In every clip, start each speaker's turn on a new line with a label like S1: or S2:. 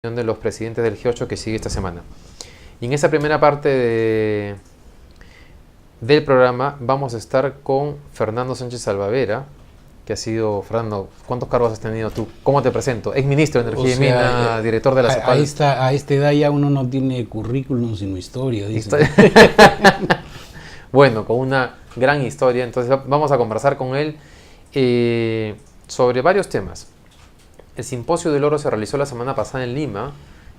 S1: De los presidentes del G8 que sigue esta semana. Y en esa primera parte del programa vamos a estar con Fernando Sánchez Salvavera, que ha sido, Fernando, ¿cuántos cargos has tenido tú? ¿Cómo te presento? Ex ministro de Energía y Minas, director de la CEPAL.
S2: A esta edad ya uno no tiene currículum sino historia, dice.
S1: Bueno, con una gran historia. Entonces vamos a conversar con él sobre varios temas. El simposio del oro se realizó la semana pasada en Lima.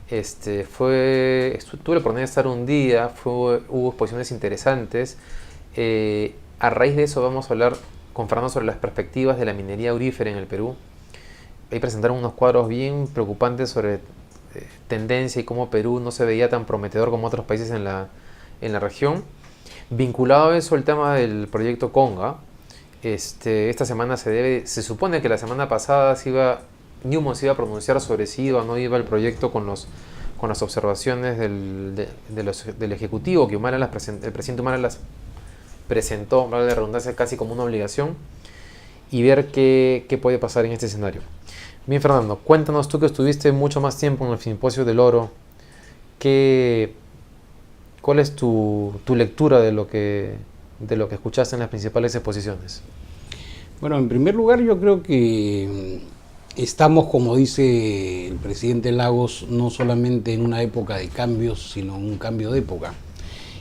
S1: Tuve la oportunidad de estar un día, hubo exposiciones interesantes. A raíz de eso vamos a hablar con Fernando sobre las perspectivas de la minería aurífera en el Perú. Ahí presentaron unos cuadros bien preocupantes sobre tendencia y cómo Perú no se veía tan prometedor como otros países en la región. Vinculado a eso el tema del proyecto Conga. Esta semana se supone que la semana pasada Newmont se iba a pronunciar sobre si iba o no iba el proyecto con las observaciones del Ejecutivo, que el presidente Humala las presentó, vale la redundancia, casi como una obligación, y ver qué puede pasar en este escenario. Bien, Fernando, cuéntanos tú que estuviste mucho más tiempo en el simposio del oro, ¿cuál es tu lectura de lo que escuchaste en las principales exposiciones?
S2: Bueno, en primer lugar yo creo que estamos, como dice el presidente Lagos, no solamente en una época de cambios, sino en un cambio de época.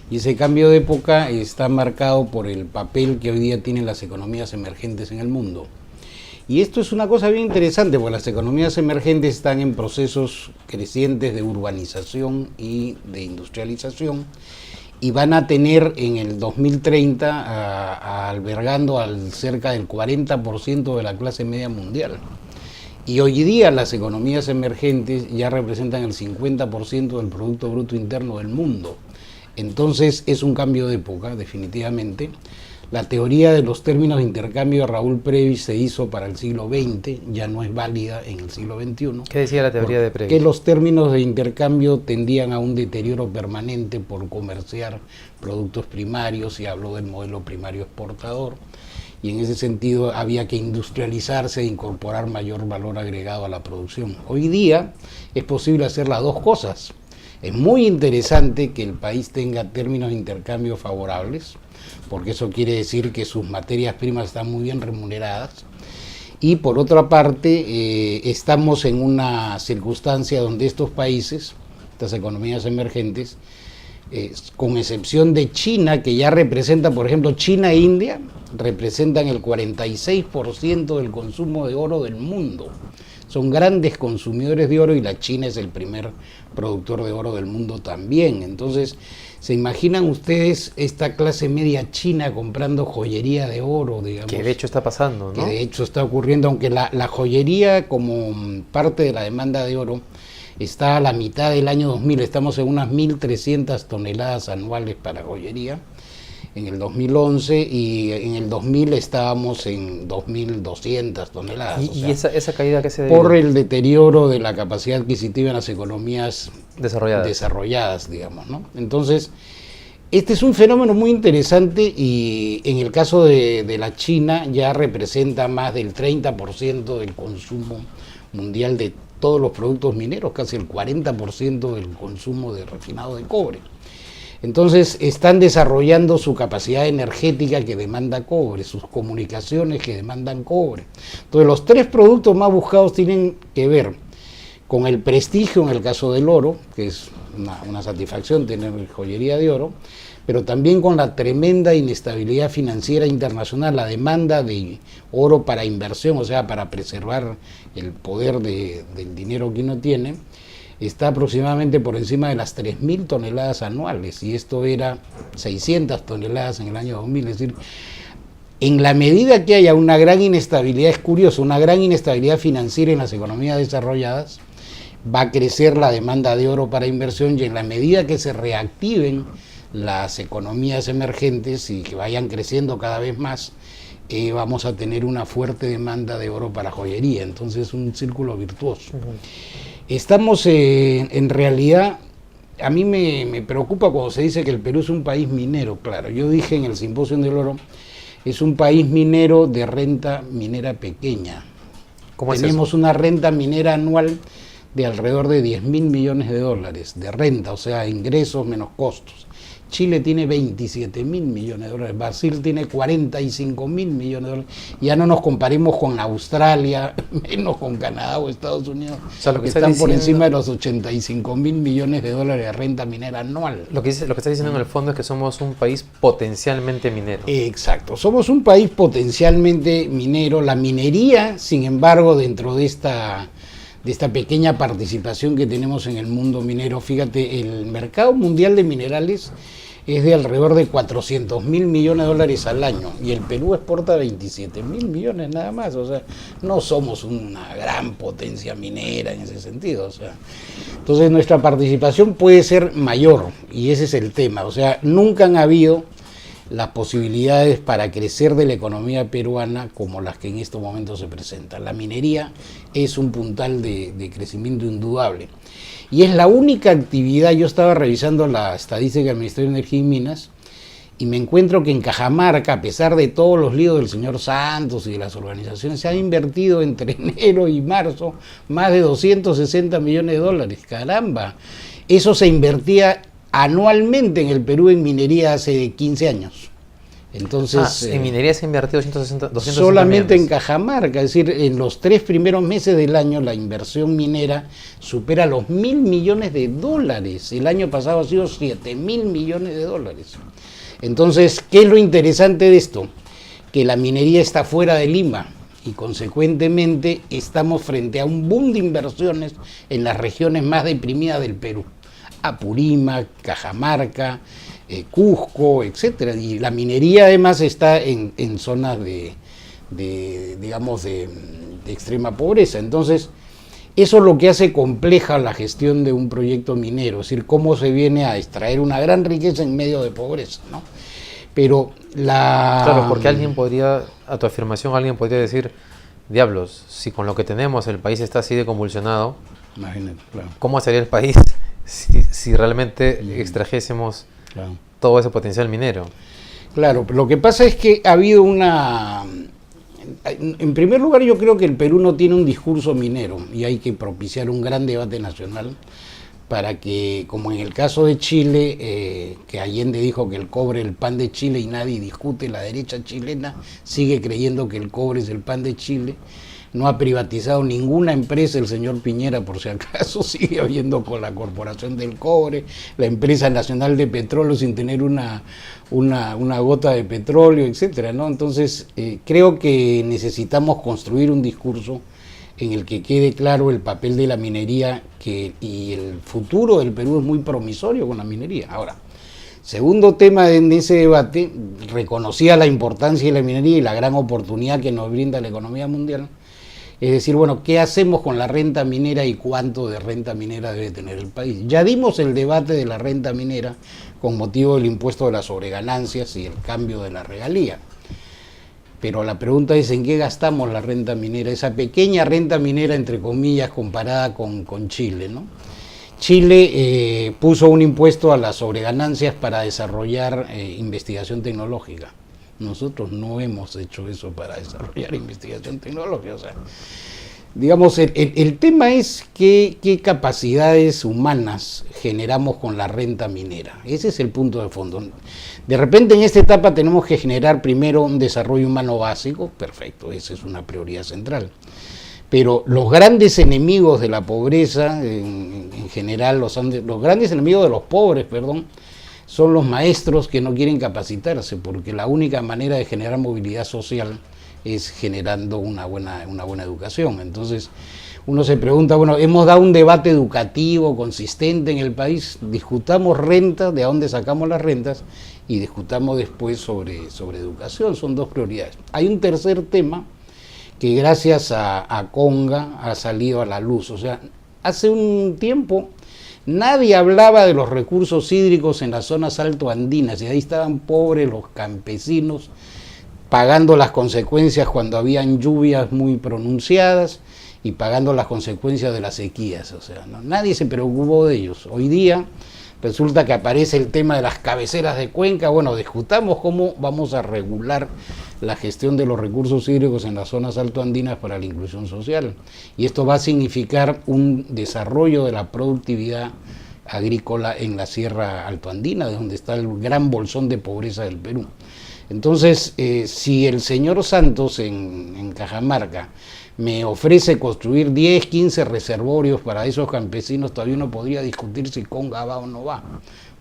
S2: Y ese cambio de época está marcado por el papel que hoy día tienen las economías emergentes en el mundo. Y esto es una cosa bien interesante, porque las economías emergentes están en procesos crecientes de urbanización y de industrialización, y van a tener en el 2030 albergando al cerca del 40% de la clase media mundial. Y hoy día las economías emergentes ya representan el 50% del Producto Bruto Interno del mundo. Entonces es un cambio de época, definitivamente. La teoría de los términos de intercambio de Raúl Previs se hizo para el siglo XX, ya no es válida en el siglo XXI.
S1: ¿Qué decía la teoría de Previs?
S2: Que los términos de intercambio tendían a un deterioro permanente por comerciar productos primarios, y habló del modelo primario exportador. Y en ese sentido había que industrializarse e incorporar mayor valor agregado a la producción. Hoy día es posible hacer las dos cosas. Es muy interesante que el país tenga términos de intercambio favorables, porque eso quiere decir que sus materias primas están muy bien remuneradas. Y por otra parte, estamos en una circunstancia donde estos países, estas economías emergentes, con excepción de China, que ya representa, por ejemplo, China e India, representan el 46% del consumo de oro del mundo. Son grandes consumidores de oro y la China es el primer productor de oro del mundo también. Entonces, ¿se imaginan ustedes esta clase media china comprando joyería de oro, digamos?
S1: Que de hecho está pasando, ¿no?
S2: Que de hecho está ocurriendo, aunque la joyería como parte de la demanda de oro está a la mitad del año 2000, estamos en unas 1.300 toneladas anuales para joyería en el 2011, y en el 2000 estábamos en 2.200 toneladas.
S1: ¿Y esa caída qué se debe?
S2: Por el deterioro de la capacidad adquisitiva en las economías desarrolladas, digamos, ¿no? Entonces, este es un fenómeno muy interesante, y en el caso de la China ya representa más del 30% del consumo mundial de todos los productos mineros, casi el 40% del consumo de refinado de cobre. Entonces están desarrollando su capacidad energética que demanda cobre, sus comunicaciones que demandan cobre. Entonces los tres productos más buscados tienen que ver con el prestigio, en el caso del oro, que es una satisfacción tener joyería de oro, pero también con la tremenda inestabilidad financiera internacional. La demanda de oro para inversión, o sea, para preservar el poder del dinero que uno tiene, está aproximadamente por encima de las 3.000 toneladas anuales, y esto era 600 toneladas en el año 2000. Es decir, en la medida que haya una gran inestabilidad, es curioso, una gran inestabilidad financiera en las economías desarrolladas, va a crecer la demanda de oro para inversión, y en la medida que se reactiven las economías emergentes y que vayan creciendo cada vez más, vamos a tener una fuerte demanda de oro para joyería. Entonces es un círculo virtuoso. Estamos en realidad, a mí me preocupa cuando se dice que el Perú es un país minero. Claro, yo dije en el simposio del oro, es un país minero de renta minera pequeña. Tenemos una renta minera anual de alrededor de 10.000 millones de dólares de renta, o sea, ingresos menos costos. Chile tiene 27.000 millones de dólares, Brasil tiene 45.000 millones de dólares. Ya no nos comparemos con Australia, menos con Canadá o Estados Unidos,
S1: o sea, lo que
S2: están por encima de los 85.000 millones de dólares de renta minera anual.
S1: Lo que estás diciendo en el fondo es que somos un país potencialmente minero.
S2: Exacto, somos un país potencialmente minero. La minería, sin embargo, dentro de esta pequeña participación que tenemos en el mundo minero, fíjate, el mercado mundial de minerales es de alrededor de 400.000 millones de dólares al año y el Perú exporta 27.000 millones nada más, o sea, no somos una gran potencia minera en ese sentido, o sea, entonces nuestra participación puede ser mayor y ese es el tema, o sea, nunca han habido las posibilidades para crecer de la economía peruana como las que en estos momentos se presentan. La minería es un puntal de crecimiento indudable y es la única actividad. Yo estaba revisando la estadística del Ministerio de Energía y Minas y me encuentro que en Cajamarca, a pesar de todos los líos del señor Santos y de las organizaciones, se han invertido entre enero y marzo más de 260 millones de dólares. ¡Caramba! Eso se invertía anualmente en el Perú en minería hace 15 años. Entonces,
S1: en minería se ha invertido 260
S2: solamente
S1: millones.
S2: En Cajamarca, es decir, en los 3 primeros meses del año la inversión minera supera los 1.000 millones de dólares. El año pasado ha sido 7.000 millones de dólares. Entonces, ¿qué es lo interesante de esto? Que la minería está fuera de Lima y consecuentemente estamos frente a un boom de inversiones en las regiones más deprimidas del Perú. Apurímac, Cajamarca, Cusco, etcétera, y la minería además está en zonas de extrema pobreza. Entonces, eso es lo que hace compleja la gestión de un proyecto minero, es decir, cómo se viene a extraer una gran riqueza en medio de pobreza, ¿no? Pero
S1: Claro, porque a tu afirmación, alguien podría decir, diablos, si con lo que tenemos el país está así de convulsionado,
S2: imagínate, claro.
S1: ¿Cómo sería el país si realmente extrajésemos todo ese potencial minero?
S2: Claro, lo que pasa es que ha habido en primer lugar, yo creo que el Perú no tiene un discurso minero y hay que propiciar un gran debate nacional para que, como en el caso de Chile, que Allende dijo que el cobre es el pan de Chile y nadie discute, la derecha chilena sigue creyendo que el cobre es el pan de Chile. No ha privatizado ninguna empresa el señor Piñera, por si acaso, sigue habiendo con la Corporación del Cobre, la Empresa Nacional de Petróleo sin tener una gota de petróleo, etcétera, ¿no? Entonces, creo que necesitamos construir un discurso en el que quede claro el papel de la minería y el futuro del Perú es muy promisorio con la minería. Ahora, segundo tema en ese debate, reconocía la importancia de la minería y la gran oportunidad que nos brinda la economía mundial. Es decir, bueno, ¿qué hacemos con la renta minera y cuánto de renta minera debe tener el país? Ya dimos el debate de la renta minera con motivo del impuesto de las sobreganancias y el cambio de la regalía. Pero la pregunta es, ¿en qué gastamos la renta minera? Esa pequeña renta minera, entre comillas, comparada con Chile, ¿no? Chile puso un impuesto a las sobreganancias para desarrollar investigación tecnológica. Nosotros no hemos hecho eso para desarrollar investigación tecnológica. O sea, digamos, el tema es qué capacidades humanas generamos con la renta minera. Ese es el punto de fondo. De repente en esta etapa tenemos que generar primero un desarrollo humano básico, perfecto, esa es una prioridad central. Pero los grandes enemigos de la pobreza, en general, los grandes enemigos de los pobres, son los maestros que no quieren capacitarse, porque la única manera de generar movilidad social es generando una buena educación. Entonces, uno se pregunta, bueno, hemos dado un debate educativo consistente en el país, discutamos rentas, de dónde sacamos las rentas, y discutamos después sobre educación, son dos prioridades. Hay un tercer tema que gracias a Conga ha salido a la luz, o sea, hace un tiempo nadie hablaba de los recursos hídricos en las zonas altoandinas y ahí estaban pobres los campesinos pagando las consecuencias cuando habían lluvias muy pronunciadas y pagando las consecuencias de las sequías. O sea, ¿no? Nadie se preocupó de ellos. Hoy día resulta que aparece el tema de las cabeceras de cuenca. Bueno, discutamos cómo vamos a regular la gestión de los recursos hídricos en las zonas altoandinas para la inclusión social. Y esto va a significar un desarrollo de la productividad agrícola en la sierra altoandina, de donde está el gran bolsón de pobreza del Perú. Entonces, si el señor Santos en Cajamarca me ofrece construir 10, 15 reservorios para esos campesinos, todavía uno podría discutir si Conga va o no va.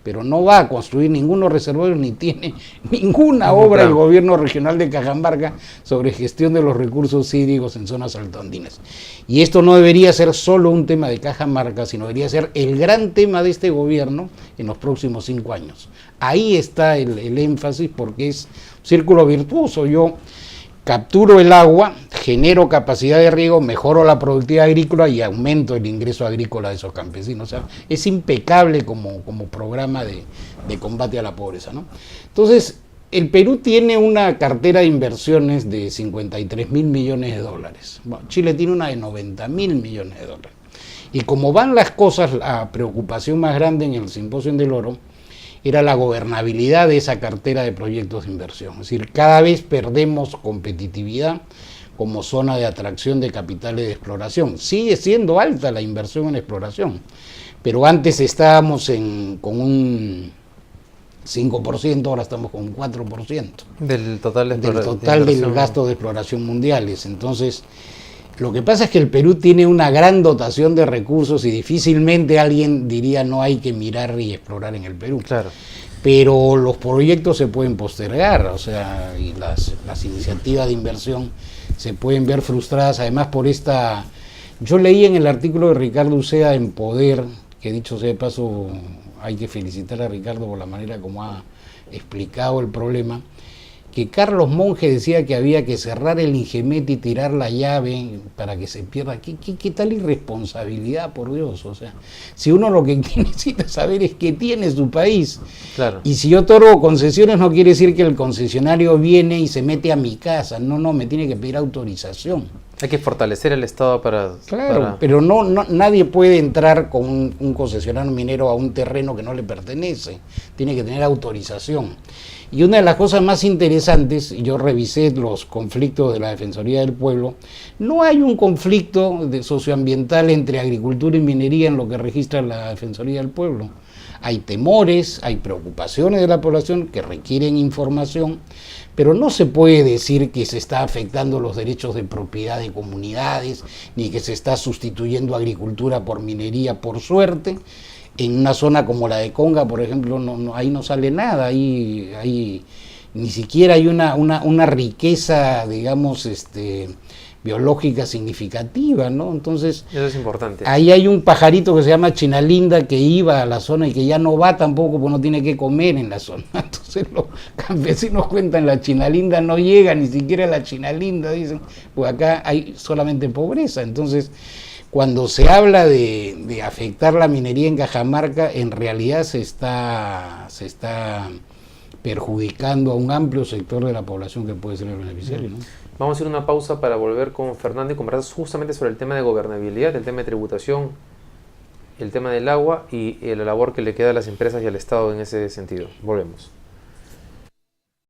S2: Pero no va a construir ninguno reservorio ni tiene ninguna obra el gobierno regional de Cajamarca sobre gestión de los recursos hídricos en zonas altoandinas. Y esto no debería ser solo un tema de Cajamarca, sino debería ser el gran tema de este gobierno en los próximos 5 años. Ahí está el énfasis, porque es un círculo virtuoso. Yo capturo el agua, genero capacidad de riego, mejoro la productividad agrícola y aumento el ingreso agrícola de esos campesinos. O sea, es impecable como programa de combate a la pobreza, ¿no? Entonces, el Perú tiene una cartera de inversiones de 53.000 millones de dólares. Bueno, Chile tiene una de 90.000 millones de dólares. Y como van las cosas, la preocupación más grande en el Simposio del Oro era la gobernabilidad de esa cartera de proyectos de inversión. Es decir, cada vez perdemos competitividad como zona de atracción de capitales de exploración. Sigue siendo alta la inversión en exploración, pero antes estábamos con un 5%, ahora estamos con un 4%.
S1: Del total
S2: del gasto de exploración mundiales. Entonces, lo que pasa es que el Perú tiene una gran dotación de recursos y difícilmente alguien diría no hay que mirar y explorar en el Perú.
S1: Claro.
S2: Pero los proyectos se pueden postergar, o sea, y las iniciativas de inversión se pueden ver frustradas, además por esta... Yo leí en el artículo de Ricardo Uceda en Poder, que dicho sea de paso, hay que felicitar a Ricardo por la manera como ha explicado el problema, que Carlos Monge decía que había que cerrar el Ingemet y tirar la llave para que se pierda. ¿Qué tal irresponsabilidad, por Dios? O sea, si uno lo que necesita saber es qué tiene su país.
S1: Claro.
S2: Y si yo otorgo concesiones no quiere decir que el concesionario viene y se mete a mi casa. No, me tiene que pedir autorización.
S1: Hay que fortalecer el Estado para...
S2: Claro, pero nadie puede entrar con un concesionario minero a un terreno que no le pertenece. Tiene que tener autorización. Y una de las cosas más interesantes, yo revisé los conflictos de la Defensoría del Pueblo, no hay un conflicto socioambiental entre agricultura y minería en lo que registra la Defensoría del Pueblo. Hay temores, hay preocupaciones de la población que requieren información, pero no se puede decir que se está afectando los derechos de propiedad de comunidades, ni que se está sustituyendo agricultura por minería por suerte. En una zona como la de Conga, por ejemplo, ahí no sale nada, ahí ni siquiera hay una riqueza, digamos, biológica significativa, ¿no? Entonces,
S1: eso es importante.
S2: Ahí hay un pajarito que se llama Chinalinda que iba a la zona y que ya no va tampoco porque no tiene que comer en la zona. Entonces los campesinos cuentan, la Chinalinda no llega, ni siquiera la Chinalinda, dicen, pues acá hay solamente pobreza. Entonces, cuando se habla de afectar la minería en Cajamarca, en realidad se está perjudicando a un amplio sector de la población que puede ser el beneficiario, ¿no?
S1: Vamos a hacer una pausa para volver con Fernando y conversar justamente sobre el tema de gobernabilidad, el tema de tributación, el tema del agua y la labor que le queda a las empresas y al Estado en ese sentido. Volvemos.